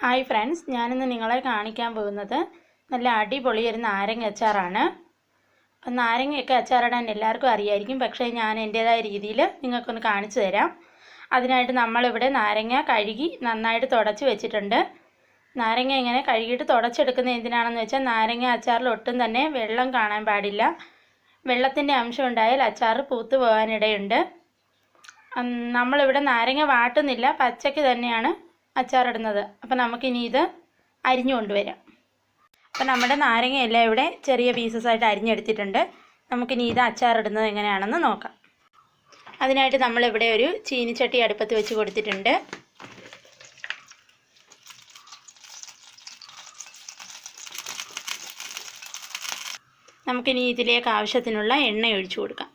Hi friends, ഞാനിന്ന് നിങ്ങളെ കാണിക്കാൻ പോകുന്നത് നല്ല അടിപൊളി ഒരു നാരങ്ങ അച്ചാറാണ്. അപ്പം നാരങ്ങയൊക്കെ അച്ചാറിടാൻ എല്ലാവർക്കും അറിയായിരിക്കും, പക്ഷേ ഞാൻ എൻ്റേതായ രീതിയിൽ നിങ്ങൾക്കൊന്ന് കാണിച്ചു തരാം. അതിനായിട്ട് നമ്മളിവിടെ നാരങ്ങ കഴുകി നന്നായിട്ട് തുടച്ച് വെച്ചിട്ടുണ്ട്. നാരങ്ങ ഇങ്ങനെ കഴുകിയിട്ട് തുടച്ചെടുക്കുന്നത് എന്തിനാണെന്ന് വെച്ചാൽ നാരങ്ങ അച്ചാറിൽ ഒട്ടും തന്നെ വെള്ളം കാണാൻ പാടില്ല. വെള്ളത്തിൻ്റെ അംശം ഉണ്ടായാൽ അച്ചാർ പൂത്തു പോകാനിടയുണ്ട്. നമ്മളിവിടെ നാരങ്ങ വാട്ടുന്നില്ല, പച്ചയ്ക്ക് തന്നെയാണ് അച്ചാറിടുന്നത്. അപ്പം നമുക്കിനി ഇത് അരിഞ്ഞു കൊണ്ടുവരാം. അപ്പം നമ്മുടെ നാരങ്ങയെല്ലാം ഇവിടെ ചെറിയ പീസസായിട്ട് അരിഞ്ഞെടുത്തിട്ടുണ്ട്. നമുക്കിനി ഇത് അച്ചാറിടുന്നത് എങ്ങനെയാണെന്ന് നോക്കാം. അതിനായിട്ട് നമ്മളിവിടെ ഒരു ചീനിച്ചട്ടി അടുപ്പത്ത് വെച്ച് കൊടുത്തിട്ടുണ്ട്. നമുക്കിനി ഇതിലേക്ക് ആവശ്യത്തിനുള്ള എണ്ണ ഒഴിച്ചു കൊടുക്കാം.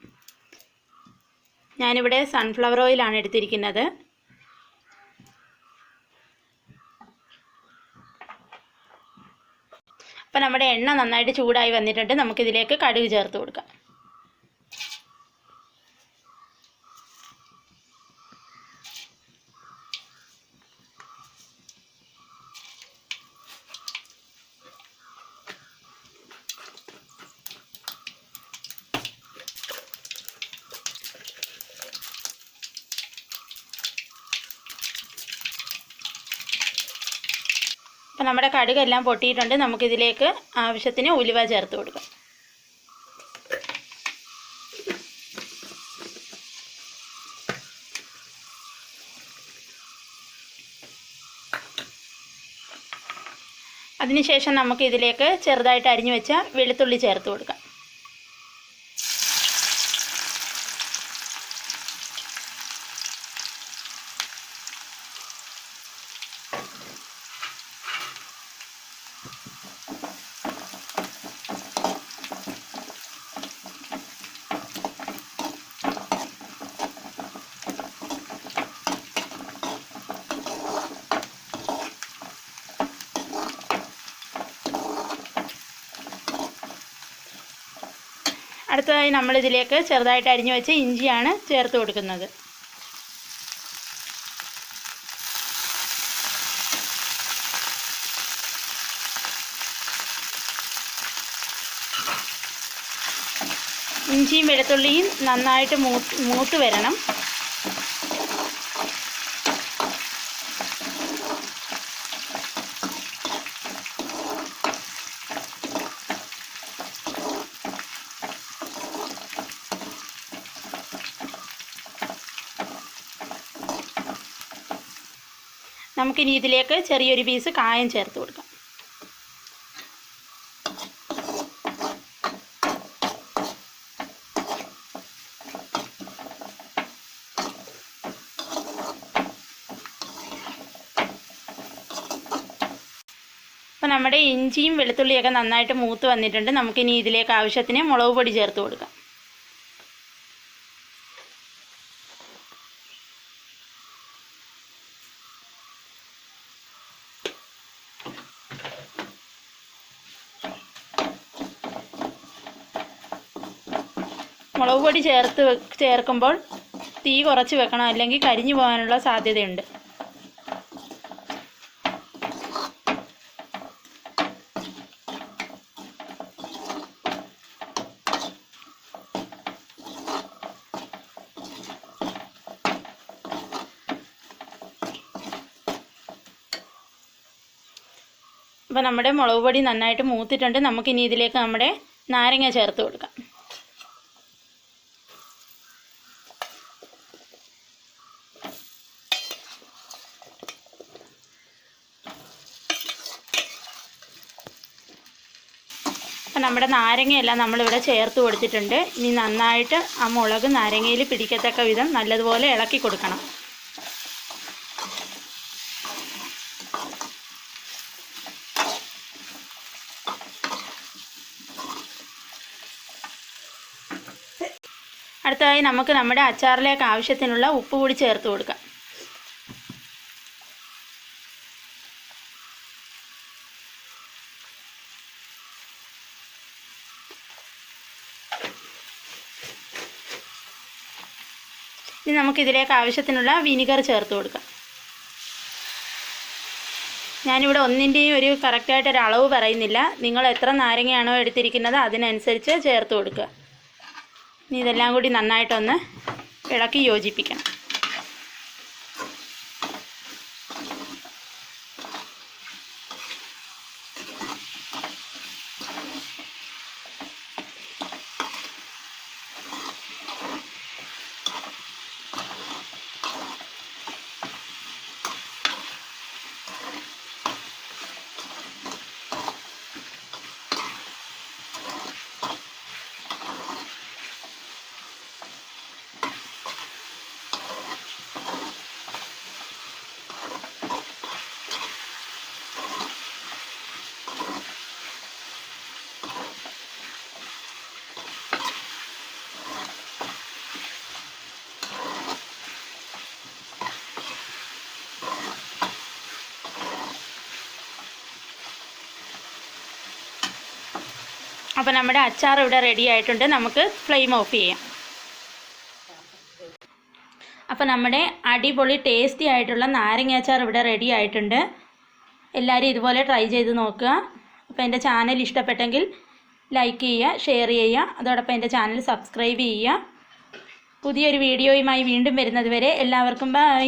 ഞാനിവിടെ സൺഫ്ലവർ ഓയിലാണ് എടുത്തിരിക്കുന്നത്. അപ്പോൾ നമ്മുടെ എണ്ണ നന്നായിട്ട് ചൂടായി വന്നിട്ടുണ്ട്. നമുക്കിതിലേക്ക് കടുക് ചേർത്ത് കൊടുക്കാം. അപ്പോൾ നമ്മുടെ കടുകെല്ലാം പൊട്ടിയിട്ടുണ്ട്. നമുക്കിതിലേക്ക് ആവശ്യത്തിന് ഉലുവ ചേർത്ത് കൊടുക്കാം. അതിനുശേഷം നമുക്കിതിലേക്ക് ചെറുതായിട്ട് അരിഞ്ഞു വെച്ച വെളുത്തുള്ളി ചേർത്ത് കൊടുക്കാം. അടുത്തതായി നമ്മളിതിലേക്ക് ചെറുതായിട്ട് അരിഞ്ഞു വെച്ച ഇഞ്ചിയാണ് ചേർത്ത് കൊടുക്കുന്നത്. ഇഞ്ചിയും വെളുത്തുള്ളിയും നന്നായിട്ട് മൂത്ത് വരണം. നമുക്കിനി ഇതിലേക്ക് ചെറിയൊരു പീസ് കായം ചേർത്ത് കൊടുക്കാം. അപ്പോൾ നമ്മുടെ ഇഞ്ചിയും വെളുത്തുള്ളിയൊക്കെ നന്നായിട്ട് മൂത്ത് വന്നിട്ടുണ്ട്. നമുക്കിനി ഇതിലേക്ക് ആവശ്യത്തിന് മുളക് പൊടി ചേർത്ത് കൊടുക്കാം. മുളക് പൊടി ചേർക്കുമ്പോൾ തീ കുറച്ച് വെക്കണം, അല്ലെങ്കിൽ കരിഞ്ഞു പോകാനുള്ള സാധ്യതയുണ്ട്. അപ്പോൾ നമ്മുടെ മുളക് പൊടി നന്നായിട്ട് മൂത്തിട്ടുണ്ട്. നമുക്കിനി ഇതിലേക്ക് നമ്മുടെ നാരങ്ങ ചേർത്ത് കൊടുക്കാം. അപ്പം നമ്മുടെ നാരങ്ങയെല്ലാം നമ്മളിവിടെ ചേർത്ത് കൊടുത്തിട്ടുണ്ട്. ഇനി നന്നായിട്ട് ആ മുളക് നാരങ്ങയിൽ പിടിക്കത്തക്ക വിധം നല്ലതുപോലെ ഇളക്കി കൊടുക്കണം. അടുത്തതായി നമുക്ക് നമ്മുടെ അച്ചാറിലേക്ക് ആവശ്യത്തിനുള്ള ഉപ്പ് കൂടി ചേർത്ത് കൊടുക്കാം. ഇനി നമുക്കിതിലേക്ക് ആവശ്യത്തിനുള്ള വിനിഗർ ചേർത്ത് കൊടുക്കാം. ഞാനിവിടെ ഒന്നിൻ്റെയും ഒരു കറക്റ്റായിട്ടൊരു അളവ് പറയുന്നില്ല. നിങ്ങൾ എത്ര നാരങ്ങയാണോ എടുത്തിരിക്കുന്നത് അതിനനുസരിച്ച് ചേർത്ത് കൊടുക്കുക. ഇനി ഇതെല്ലാം കൂടി നന്നായിട്ടൊന്ന് ഇളക്കി യോജിപ്പിക്കണം. അപ്പോൾ നമ്മുടെ അച്ചാർ ഇവിടെ റെഡി ആയിട്ടുണ്ട്. നമുക്ക് ഫ്ലെയിം ഓഫ് ചെയ്യാം. അപ്പോൾ നമ്മുടെ അടിപൊളി ടേസ്റ്റി ആയിട്ടുള്ള നാരങ്ങ അച്ചാർ ഇവിടെ റെഡി ആയിട്ടുണ്ട്. എല്ലാവരും ഇതുപോലെ ട്രൈ ചെയ്ത് നോക്കുക. അപ്പോൾ എൻ്റെ ചാനൽ ഇഷ്ടപ്പെട്ടെങ്കിൽ ലൈക്ക് ചെയ്യുക, ഷെയർ ചെയ്യുക. അതോടൊപ്പം എൻ്റെ ചാനൽ സബ്സ്ക്രൈബ് ചെയ്യുക. പുതിയൊരു വീഡിയോയുമായി വീണ്ടും വരുന്നത് വരെ എല്ലാവർക്കും ബൈ.